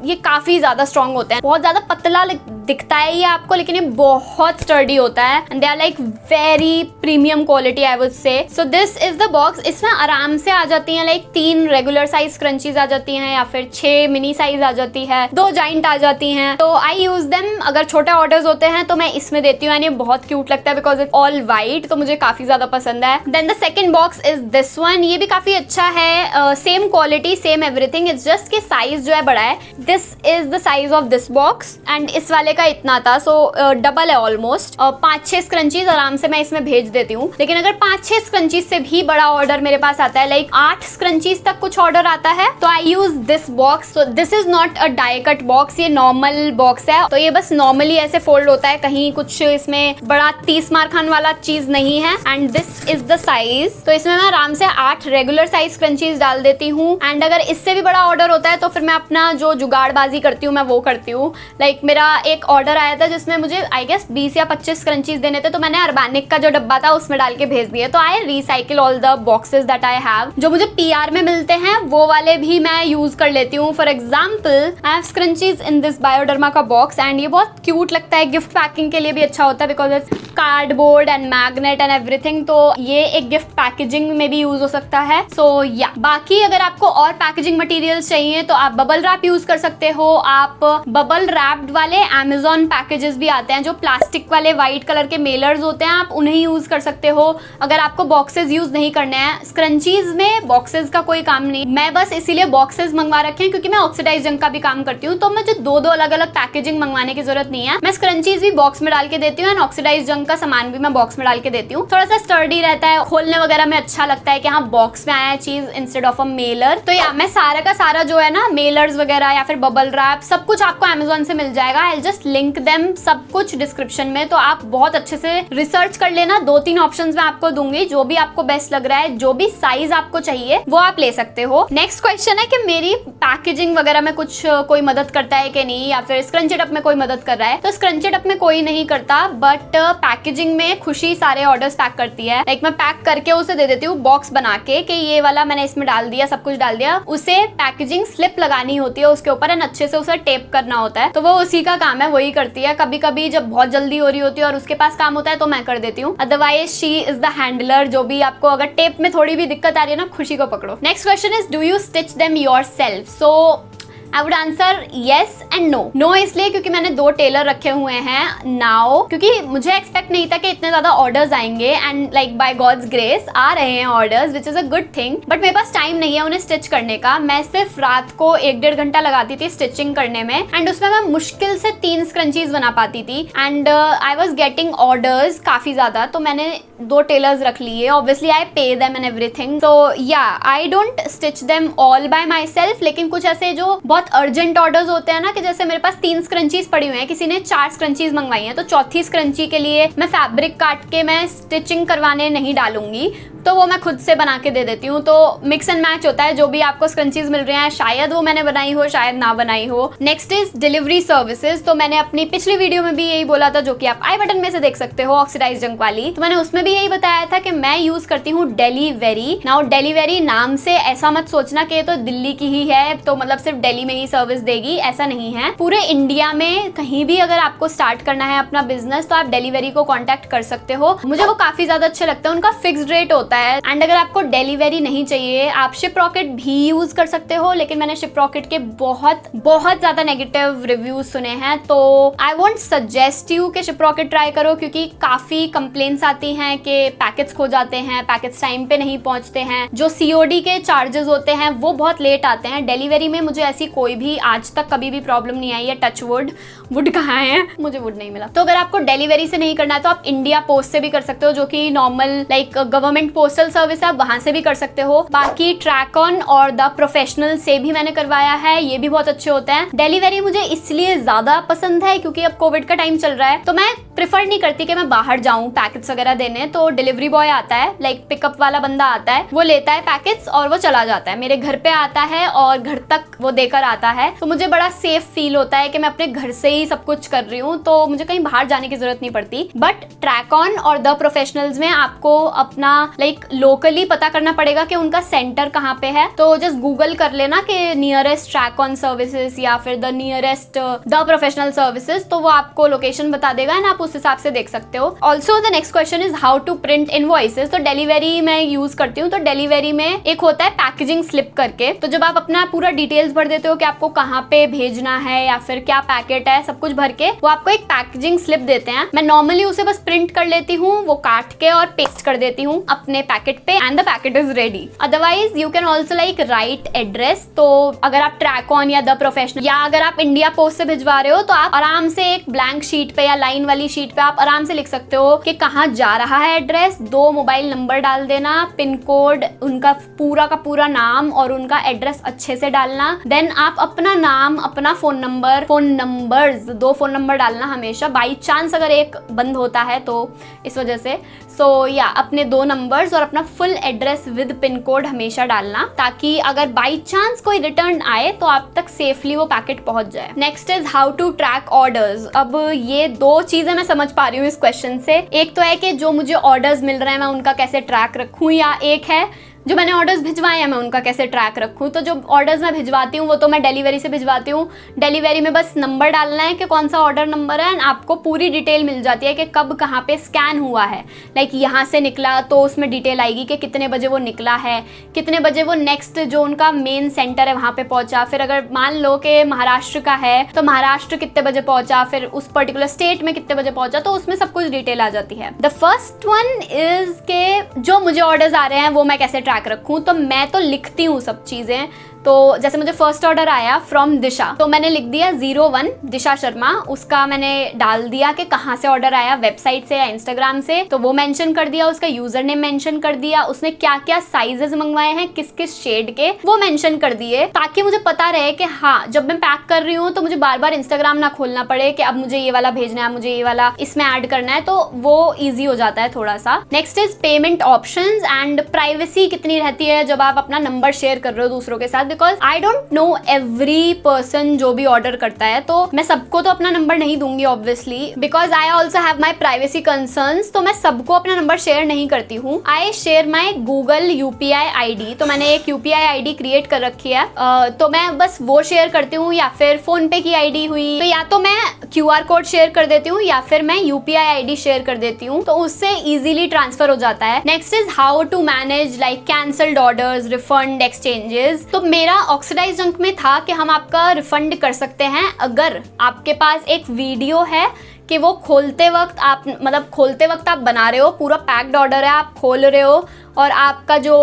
ये काफी ज्यादा स्ट्रॉन्ग होते हैं। बहुत ज्यादा पतला दिखता है ये आपको, लेकिन ये बहुत स्टर्डी होता है and they are like very premium quality I would say. So this is the box. इसमें आराम से आ जाती हैं लाइक 3 रेगुलर साइज क्रंचीज आ जाती हैं या फिर 6 मिनी साइज आ जाती है, 2 जाइंट आ जाती हैं। तो आई यूज देम। अगर छोटे ऑर्डर्स होते हैं तो मैं इसमें देती हूँ। ये बहुत क्यूट लगता है बिकॉज इट्स ऑल वाइट, तो मुझे काफी ज्यादा पसंद है। Then the second box is this one. ये भी काफी अच्छा है, same quality same everything, it's just के साइज जो है बड़ा है। This is the size of this box and इस वाले का इतना था, सो डबल है ऑलमोस्ट। 5-6 स्क्रंचीज आराम से मैं इसमें भेज देती हूँ। लेकिन अगर 5-6 स्क्रंचीज से भी बड़ा ऑर्डर मेरे पास आता है, लाइक 8 स्क्रंचीज तक कुछ ऑर्डर आता है, तो आई यूज दिस बॉक्स। तो this is not a die cut box, ये नॉर्मल बॉक्स है। तो ये बस नॉर्मली ऐसे फोल्ड होता है, कहीं कुछ इसमें बड़ा 30 मार खान वाला चीज नहीं है। And this is the size. तो इसमें मैं आराम से 8 रेगुलर साइज क्रंचीज डाल देती हूँ। एंड अगर इससे भी बड़ा ऑर्डर होता है तो फिर मैं अपना जो जुगाड़बाजी करती हूँ मैं वो करती हूँ। लाइक मेरा एक ऑर्डर आया था जिसमें मुझे आई गेस 20 या 25 क्रंचीज देने थे, तो मैंने अर्बैनिक का जो डब्बा था उसमें डाल के भेज दिए। तो I recycle all the boxes that I have. जो मुझे पीआर में मिलते हैं वो वाले भी मैं यूज कर लेती हूँ। For example I have scrunchies in this Bioderma का बॉक्स एंड ये बहुत क्यूट लगता है। गिफ्ट पैकिंग के लिए भी अच्छा होता है because it's cardboard and magnet and everything. तो ये एक गिफ्ट पैकेजिंग में भी यूज हो सकता है। सो या बाकी अगर आपको और पैकेजिंग मटेरियल्स चाहिए तो आप बबल रैप यूज कर सकते हो। आप बबल रैप्ड वाले Amazon पैकेजेस भी आते हैं, जो प्लास्टिक वाले व्हाइट कलर के मेलर्स होते हैं, आप उन्हें यूज कर सकते हो अगर आपको बॉक्सेस यूज नहीं करने हैं। स्क्रंचीज में बॉक्सेस का कोई काम नहीं, मैं बस इसीलिए बॉक्सेस मंगवा रखे हैं क्योंकि मैं ऑक्सीडाइज जंग का भी काम करती हूँ। तो मुझे 2 अलग अलग पैकेजिंग मंगवाने की जरूरत नहीं है। मैं स्क्रंचीज भी बॉक्स में डाल के देती हूँ एंड ऑक्सीडाइज जंग का सामान भी मैं बॉक्स में डाल के देती हूँ। थोड़ा सा स्टर्डी रहता है, खोलने वगैरह में अच्छा लगता है कि हाँ बॉक्स में आया है चीज इंस्टेड ऑफ अ मेलर। तो या मैं सारा का सारा जो है ना मेलर्स वगैरह या फिर बबल रैप सब कुछ आपको Amazon से मिल जाएगा। आई जस्ट लिंक देम सब कुछ डिस्क्रिप्शन में, तो आप बहुत अच्छे से रिसर्च कर लेना। 2-3 ऑप्शंस मैं आपको दूंगी, जो भी आपको बेस्ट लग रहा है, जो भी साइज आपको चाहिए वो आप ले सकते हो। नेक्स्ट क्वेश्चन है कि मेरी पैकेजिंग वगैरह में कुछ कोई मदद करता है कि नहीं, या फिर स्क्रंच इट अप में कोई मदद कर रहा है। तो स्क्रंच इट अप में कोई नहीं करता, बट पैकेजिंग में खुशी सारे ऑर्डर्स पैक करती है। लाइक मैं पैक करके उसे दे देती हूँ बॉक्स बना के कि ये वाला मैंने इसमें डाल दिया, सब कुछ डाल दिया। उसे पैकेजिंग स्लिप लगानी होती है उसके ऊपर एंड अच्छे से उसे टेप करना होता है, तो वो उसी का काम है, वही करती है। कभी कभी जब बहुत जल्दी हो रही होती है और उसके पास काम होता है तो मैं कर देती हूँ, otherwise she is the handler. जो भी आपको अगर टेप में थोड़ी भी दिक्कत आ रही है ना, खुशी को पकड़ो। Next question is do you stitch them yourself? So I would answer yes and no. No इसलिए क्योंकि मैंने 2 टेलर रखे हुए हैं नाउ, क्योंकि मुझे एक्सपेक्ट नहीं था कि इतने ज्यादा ऑर्डर्स आएंगे and like by God's grace आ रहे हैं orders, which is a good thing. But मेरे पास टाइम नहीं है उन्हें स्टिच करने का। मैं सिर्फ रात को 1-1.5 घंटा लगाती थी स्टिचिंग करने में एंड उसमें मैं मुश्किल से 3 स्क्रंचीज बना पाती थी and I was getting orders काफी ज्यादा, तो मैंने 2 टेलर्स रख लिए। Obviously I pay them and everything, तो या I don't stitch them all bye my self. लेकिन कुछ ऐसे जो बहुत अर्जेंट ऑर्डर्स होते हैं ना, कि जैसे मेरे पास 3 स्क्रंचीज पड़ी हुई हैं, किसी ने 4 स्क्रंचीज मंगवाई हैं, तो चौथी स्क्रंची के लिए मैं फैब्रिक काट के मैं स्टिचिंग करवाने नहीं डालूंगी, तो वो मैं खुद से बना के दे देती हूँ। तो मिक्स एंड मैच होता है, जो भी आपको स्क्रंचीज मिल रहे हैं शायद वो मैंने बनाई हो, शायद ना बनाई हो। Next is delivery services. तो मैंने अपनी पिछली वीडियो में भी यही बोला था, जो कि आप आई बटन में से देख सकते हो, ऑक्सीडाइज जंक वाली। तो मैंने उसमें भी यही बताया था कि मैं यूज करती हूँ डेलीवेरी। नाउ डेलीवेरी नाम से ऐसा मत सोचना कि ये तो दिल्ली की ही है, तो मतलब सिर्फ दिल्ली में ही सर्विस देगी, ऐसा नहीं है। पूरे इंडिया में कहीं भी अगर आपको स्टार्ट करना है अपना बिजनेस, तो आप डेलीवेरी को कॉन्टेक्ट कर सकते हो। मुझे वो काफी ज्यादा अच्छे लगता है, उनका फिक्स्ड रेट होता है। एंड अगर आपको डेलीवेरी नहीं चाहिए, आप शिप रॉकेट भी यूज कर सकते हो, लेकिन मैंने शिप रॉकेट के बहुत ज्यादा नेगेटिव रिव्यूज सुने हैं, तो आई वोंट सजेस्ट यू कि शिप रॉकेट ट्राई करो, क्योंकि काफी कंप्लेंट्स आती हैं कि पैकेट्स खो जाते हैं, पैकेट्स टाइम पे नहीं पहुंचते हैं, जो सीओडी के चार्जेस होते हैं वो बहुत लेट आते हैं। डेलीवेरी में मुझे ऐसी कोई भी आज तक कभी भी प्रॉब्लम नहीं आई है, टच वुड। वुड कहाँ है? मुझे वुड नहीं मिला। तो अगर आपको डेलीवेरी से नहीं करना है तो आप इंडिया पोस्ट से भी कर सकते हो, जो कि normal like government postal service है, आप वहां से भी कर सकते हो। बाकी ट्रैक ऑन और द प्रोफेशनल से भी मैंने करवाया है, ये भी बहुत अच्छे होते हैं। डेलीवेरी मुझे इसलिए ज्यादा पसंद है क्योंकि अब कोविड का टाइम चल रहा है, तो मैं प्रेफर नहीं करती कि मैं बाहर जाऊं पैकेट्स वगैरह देने। तो डिलीवरी बॉय आता है, लाइक पिकअप वाला बंदा आता है, वो लेता है पैकेट्स और वो चला जाता है, मेरे घर पे आता है और घर तक वो देकर आता है। तो मुझे बड़ा सेफ फील होता है कि मैं अपने घर से ही सब कुछ कर रही हूँ, तो मुझे कहीं बाहर जाने की जरूरत नहीं पड़ती। बट ट्रैक ऑन और द प्रोफेशनल्स में आपको अपना लाइक लोकली पता करना पड़ेगा कि उनका सेंटर कहाँ पे है। तो जस्ट गूगल कर लेना कि नियरेस्ट ट्रैक ऑन सर्विसेज या फिर the nearest the professional services, तो वो आपको लोकेशन बता देगा एंड आप उस हिसाब से देख सकते हो। Also the next question is how to print invoices. तो डेलीवेरी मैं यूज करती हूँ, तो डेलीवेरी में एक होता है पैकेजिंग स्लिप करके, तो जब आप अपना पूरा डिटेल्स भर देते हो कि आपको कहाँ पे भेजना है या फिर क्या पैकेट है, सब कुछ भर के वो आपको एक पैकेजिंग स्लिप देते हैं। मैं नॉर्मली उसे बस प्रिंट कर लेती हूँ, वो काट के और पेस्ट कर देती हूँ अपने पैकेट पे and the packet is ready. Otherwise you can also like right address. तो अगर आप ट्रैक ऑन या द प्रोफेशनल या अगर आप इंडिया पोस्ट से भिजवा रहे हो, तो आप आराम से एक ब्लैंक शीट पे या लाइन वाली शीट पे आप आराम से लिख सकते हो कि कहाँ जा रहा है एड्रेस, 2 मोबाइल नंबर डाल देना, पिन कोड, उनका पूरा का पूरा नाम और उनका एड्रेस अच्छे से डालना। देन आप अपना नाम, अपना फोन नंबर्स, 2 फोन नंबर डालना हमेशा, बाई चांस अगर एक बंद होता है तो इस वजह से। सो या अपने 2 नंबर्स और अपना full address with pin code हमेशा डालना, ताकि अगर बाई चांस कोई रिटर्न आए तो आप तक सेफली वो पैकेट पहुंच जाए। Next is how to track orders. अब ये 2 चीजें मैं समझ पा रही हूँ इस क्वेश्चन से। एक तो है कि जो मुझे ऑर्डर्स मिल रहे हैं मैं उनका कैसे ट्रैक रखूँ, या एक है जो मैंने ऑर्डर्स भिजवाए हैं मैं उनका कैसे ट्रैक रखूँ। तो जो ऑर्डर्स मैं भिजवाती हूँ वो तो मैं डेलीवेरी से भिजवाती हूँ। डेलीवेरी में बस नंबर डालना है कि कौन सा ऑर्डर नंबर है एंड आपको पूरी डिटेल मिल जाती है कि कब कहाँ पे स्कैन हुआ है। लाइक यहाँ से निकला तो उसमें डिटेल आएगी कि कितने बजे वो निकला है, कितने बजे वो नेक्स्ट जो उनका मेन सेंटर है वहाँ पे पहुँचा। फिर अगर मान लो कि महाराष्ट्र का है तो महाराष्ट्र कितने बजे पहुँचा, फिर उस पर्टिकुलर स्टेट में कितने बजे पहुँचा, तो उसमें सब कुछ डिटेल आ जाती है। द फर्स्ट वन इज के जो मुझे ऑर्डर्स आ रहे हैं वो मैं कैसे ट्रैक रखूँ। तो मैं तो लिखती हूँ सब चीज़ें। तो जैसे मुझे फर्स्ट ऑर्डर आया फ्रॉम दिशा, तो मैंने लिख दिया 01 दिशा शर्मा, उसका मैंने डाल दिया कि कहाँ से ऑर्डर आया, वेबसाइट से या इंस्टाग्राम से, तो वो मेंशन कर दिया, उसका यूजर नेम मेंशन कर दिया, उसने क्या क्या साइजेस मंगवाए हैं, किस किस शेड के, वो मेंशन कर दिए, ताकि मुझे पता रहे कि हाँ जब मैं पैक कर रही हूँ तो मुझे बार बार इंस्टाग्राम ना खोलना पड़े कि अब मुझे ये वाला भेजना है, मुझे ये वाला इसमें ऐड करना है, तो वो ईजी हो जाता है थोड़ा सा। Next is payment options and privacy कितनी रहती है जब आप अपना नंबर शेयर कर रहे हो दूसरों के साथ, because I don't know every person जो भी ऑर्डर करता है, तो मैं सबको तो अपना नंबर नहीं दूंगी obviously, because I also have my privacy concerns. तो मैं सबको अपना नंबर शेयर नहीं करती हूँ। I share my Google UPI ID। तो मैंने एक UPI ID क्रिएट कर रखी है, तो मैं बस वो शेयर करती हूँ, या फिर फोन पे की ID हुई तो या तो मैं QR कोड शेयर कर देती हूँ या फिर मैं UPI ID शेयर कर देती हूँ, तो उससे इजीली ट्रांसफर हो जाता है। Next is how to manage like cancelled orders, refund, exchanges. तो मेरा ऑक्सीडाइज जंक में था कि हम आपका रिफंड कर सकते हैं अगर आपके पास एक वीडियो है कि वो खोलते वक्त आप बना रहे हो, पूरा पैक्ड ऑर्डर है, आप खोल रहे हो और आपका जो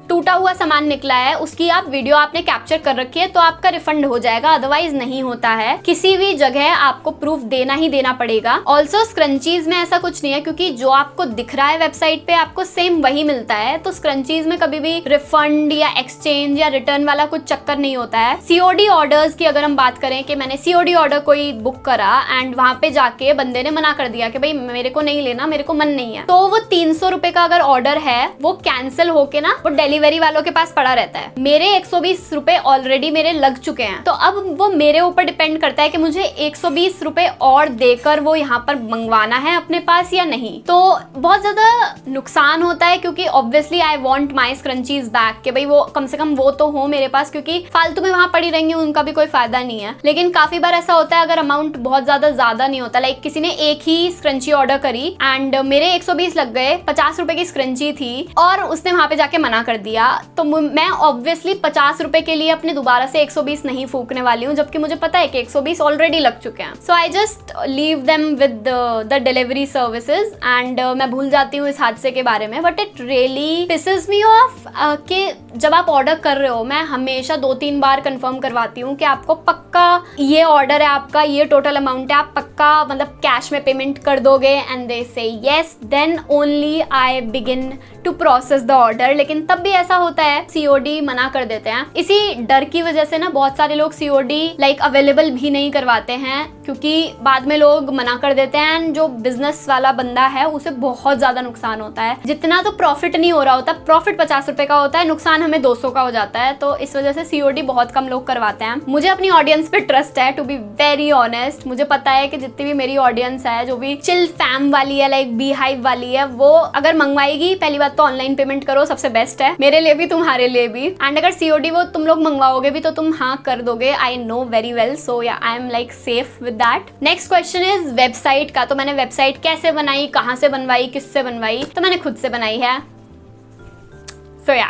टूटा हुआ सामान निकला है उसकी आप वीडियो आपने कैप्चर कर रखी है, तो आपका रिफंड हो जाएगा, अदरवाइज नहीं होता है। किसी भी जगह आपको प्रूफ देना ही देना पड़ेगा। ऑल्सो स्क्रंचीज में ऐसा कुछ नहीं है, क्योंकि जो आपको दिख रहा है वेबसाइट पे आपको सेम वही मिलता है, तो स्क्रंचीज में कभी भी रिफंड या एक्सचेंज या रिटर्न वाला कुछ चक्कर नहीं होता है। COD ऑर्डर्स की अगर हम बात करें कि मैंने COD ऑर्डर कोई बुक करा एंड वहां पे जाके बंदे ने मना कर दिया कि भाई मेरे को नहीं लेना, मेरे को मन नहीं है, तो वो 300 रुपए का अगर ऑर्डर है वो कैंसिल होके ना वो डिलीवरी वालों के पास पड़ा रहता है। मेरे 120 रुपए ऑलरेडी मेरे लग चुके हैं, तो अब वो मेरे ऊपर डिपेंड करता है कि मुझे 120 रुपए और देकर वो यहाँ पर मंगवाना है अपने पास या नहीं। तो बहुत ज्यादा नुकसान होता है, क्योंकि obviously I want my scrunchies back, कि भाई वो कम से कम वो तो हो मेरे पास, क्योंकि फालतू में वहां पड़ी रहेंगी उनका भी कोई फायदा नहीं है। लेकिन काफी बार ऐसा होता है अगर अमाउंट बहुत ज्यादा नहीं होता, लाइक किसी ने एक ही स्क्रंची ऑर्डर करी एंड मेरे 120 लग गए, 50 रुपए की स्क्रंची थी और उसने वहां पे जाके मना कर दिया, तो मैं ऑब्वियसली 50 रुपए के लिए अपने दोबारा से 120 नहीं फूकने वाली हूँ, जबकि मुझे पता है कि 120 ऑलरेडी लग चुके हैं। So I just leave them with the delivery services and मैं भूल जाती हूँ इस हादसे के बारे में। But it really pisses me off कि जब आप ऑर्डर कर रहे हो, मैं हमेशा 2-3 बार कंफर्म करवाती हूँ कि आपको पक्का ये ऑर्डर है, आपका ये टोटल अमाउंट है, आप पक्का मतलब कैश में पेमेंट कर दोगे, and they say yes, then only I begin to process the order. लेकिन तब भी ऐसा होता है COD मना कर देते हैं। इसी डर की वजह से ना बहुत सारे लोग COD लाइक अवेलेबल भी नहीं करवाते हैं, क्योंकि बाद में लोग मना कर देते हैं एंड जो बिजनेस वाला बंदा है उसे बहुत ज्यादा नुकसान होता है। जितना तो प्रॉफिट नहीं हो रहा होता, प्रॉफिट 50 रुपए का होता है, नुकसान हमें 200 का हो जाता है, तो इस वजह से COD बहुत कम लोग करवाते हैं। मुझे अपनी ऑडियंस पे ट्रस्ट है, टू बी वेरी ऑनेस्ट। मुझे पता है कि जितनी भी मेरी ऑडियंस है, जो भी चिल फैम वाली है, लाइक बीहाइव वाली है, वो अगर मंगवाएगी, पहली बात तो ऑनलाइन पेमेंट करो, सबसे बेस्ट है मेरे लिए भी तुम्हारे लिए भी, एंड अगर COD वो तुम लोग मंगवाओगे भी तो तुम हाँ कर दोगे, आई नो वेरी वेल, सो या I am like safe with that. Next question is website का। तो मैंने वेबसाइट कैसे बनाई, कहाँ से बनवाई, किससे बनवाई? तो मैंने खुद से बनाई है। सो या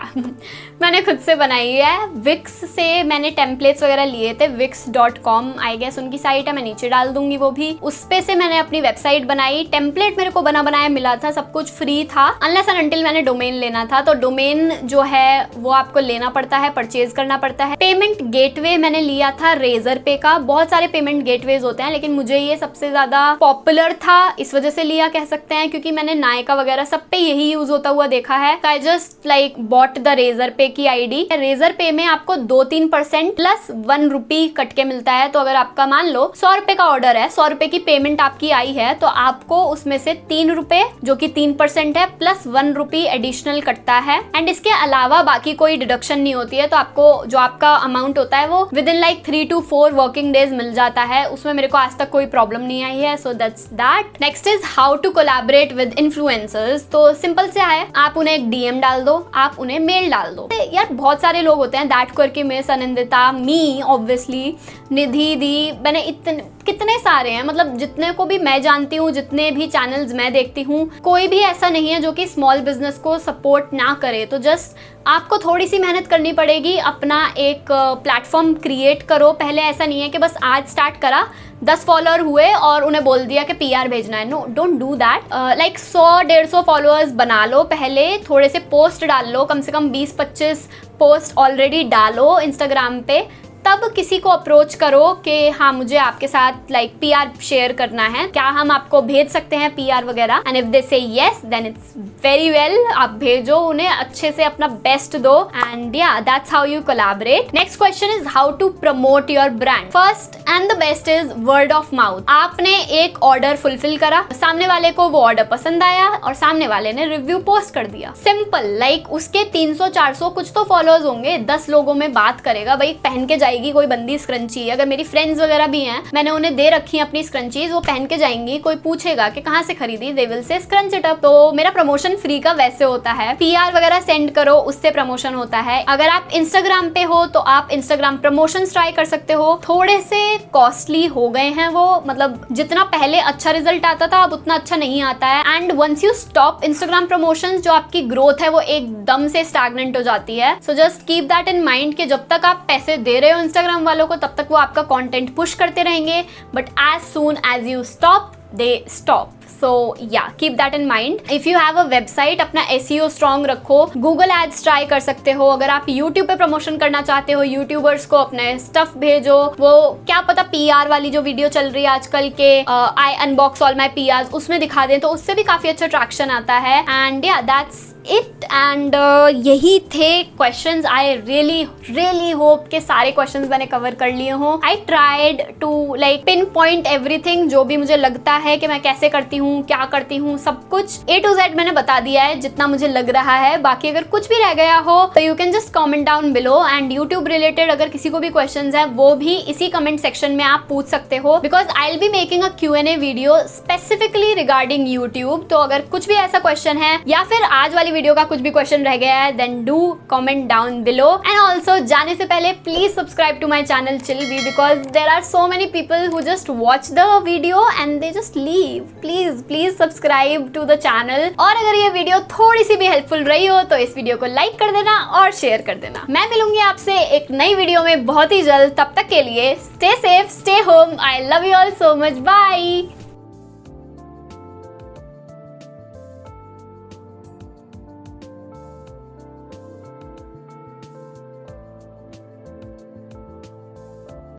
मैंने खुद से बनाई है। विक्स से मैंने टेम्पलेट्स वगैरह लिए थे, wix.com आई गेस उनकी साइट है, मैं नीचे डाल दूंगी वो भी। उस पे से मैंने अपनी वेबसाइट बनाई। टेम्पलेट मेरे को बना बनाया मिला था, सब कुछ फ्री था, अनलेस एंड अनटिल मैंने डोमेन लेना था। तो डोमेन जो है वो आपको लेना पड़ता है, परचेज करना पड़ता है। पेमेंट गेटवे मैंने लिया था रेजर पे का। बहुत सारे पेमेंट गेटवेज होते हैं, लेकिन मुझे ये सबसे ज्यादा पॉपुलर था, इस वजह से लिया कह सकते हैं, क्योंकि मैंने नायका वगैरह सब पे यही यूज होता हुआ देखा है। I just like bought the Razorpay की आईडी। रेजर पे में आपको 2-3% प्लस 1 रुपी कट के मिलता है। तो अगर आपका मान लो 100 रुपए का ऑर्डर है, 100 रुपए की पेमेंट आपकी आई है, तो आपको उसमें से 3 रुपए जो कि 3% है प्लस 1 रुपी एडिशनल कटता है। एंड इसके अलावा बाकी कोई डिडक्शन नहीं होती है। तो आपको जो आपका अमाउंट होता है वो within like 3 to 4 working days मिल जाता है। उसमें मेरे को आज तक कोई प्रॉब्लम नहीं आई है। So that's that. Next is how to collaborate with influencers. तो सिंपल से है, आप उन्हें एक DM डाल दो, आप उन्हें मेल डाल दो। यार बहुत सारे लोग होते हैं, दैट करके मिस, अनिंदिता, मी ऑब्वियसली, निधि दी, मैंने इतने कितने सारे हैं, मतलब जितने को भी मैं जानती हूँ, जितने भी चैनल्स मैं देखती हूँ, कोई भी ऐसा नहीं है जो कि स्मॉल बिजनेस को सपोर्ट ना करे। तो जस्ट आपको थोड़ी सी मेहनत करनी पड़ेगी, अपना एक प्लेटफॉर्म क्रिएट करो। पहले ऐसा नहीं है कि बस आज स्टार्ट करा, 10 फॉलोअर हुए और उन्हें बोल दिया कि PR भेजना है। No, don't do that. Like 100-150 followers बना लो पहले, थोड़े से पोस्ट डाल लो, कम से कम 20-25 पोस्ट ऑलरेडी डालो इंस्टाग्राम पे, तब किसी को अप्रोच करो कि हाँ मुझे आपके साथ लाइक PR शेयर करना है, क्या हम आपको भेज सकते हैं PR वगैरह, and if they say yes then it's very well, आप भेजो उन्हें, अच्छे से अपना बेस्ट दो, and yeah that's how you collaborate. Next question is how to promote your brand. First and the best is word of mouth. आपने एक order fulfil करा, सामने वाले को वो ऑर्डर पसंद आया और सामने वाले ने रिव्यू पोस्ट कर दिया। सिंपल, लाइक उसके 300-400 कुछ तो फॉलोअर्स होंगे, 10 लोगों में बात करेगा, भाई पहन के जाएगी कोई बंदी स्क्रंची। अगर मेरी फ्रेंड्स वगैरह भी हैं, मैंने उन्हें दे रखी है अपनी स्क्रंचीज, वो पहन के जाएंगी, कोई पूछेगा कि कहाँ से खरीदी, they will say scrunch it up. तो मेरा प्रमोशन फ्री का वैसे होता है, PR वगैरह सेंड करो, उससे प्रमोशन होता है। अगर आप इंस्टाग्राम पे हो तो आप इंस्टाग्राम प्रमोशन ट्राई कर सकते हो, थोड़े से कॉस्टली हो गए हैं वो, मतलब जितना पहले अच्छा रिजल्ट आता था अब उतना अच्छा नहीं आता है। And once you stop Instagram promotions, जो आपकी ग्रोथ है वो एकदम से स्टैग्नेंट हो जाती है। So just keep that in mind कि जब तक आप पैसे दे रहे हो इंस्टाग्राम वालों को, तब तक वो आपका कंटेंट पुश करते रहेंगे, but as soon as you stop they stop. So yeah, keep that in mind. If you have a website, अपना SEO strong रखो, Google Ads try कर सकते हो। अगर आप YouTube पे प्रमोशन करना चाहते हो, यूट्यूबर्स को अपने स्टफ भेजो, वो क्या पता PR वाली जो वीडियो चल रही है आजकल के I unbox all my PRs, उसमें दिखा दें तो उससे भी काफी अच्छा ट्रैक्शन आता है। And yeah that's it, and यही थे क्वेश्चंस। आई रियली होप के सारे क्वेश्चंस मैंने कवर कर लिए हों। I tried to like pinpoint everything, जो भी मुझे लगता है कि मैं कैसे करती हूँ, क्या करती हूँ, सब कुछ A to Z मैंने बता दिया है जितना मुझे लग रहा है। बाकी अगर कुछ भी रह गया हो तो you can just comment down below. And YouTube related अगर किसी को भी क्वेश्चंस है वो भी इसी कमेंट सेक्शन में आप पूछ सकते हो, because I will be making a Q&A video specifically regarding YouTube. तो अगर कुछ भी ऐसा क्वेश्चन है या फिर आज वाली वीडियो का कुछ भी क्वेश्चन रह गया है, then do comment down below. And also जाने से पहले please subscribe to my channel चिलबी, because there are so many people who just watch the video and they just leave. Please subscribe to the channel. और अगर ये video थोड़ी सी भी helpful रही हो तो इस वीडियो को लाइक कर देना और शेयर कर देना। मैं मिलूंगी आपसे एक नई वीडियो में बहुत ही जल्द। तब तक के लिए stay safe, stay home. I love you all so much. Bye.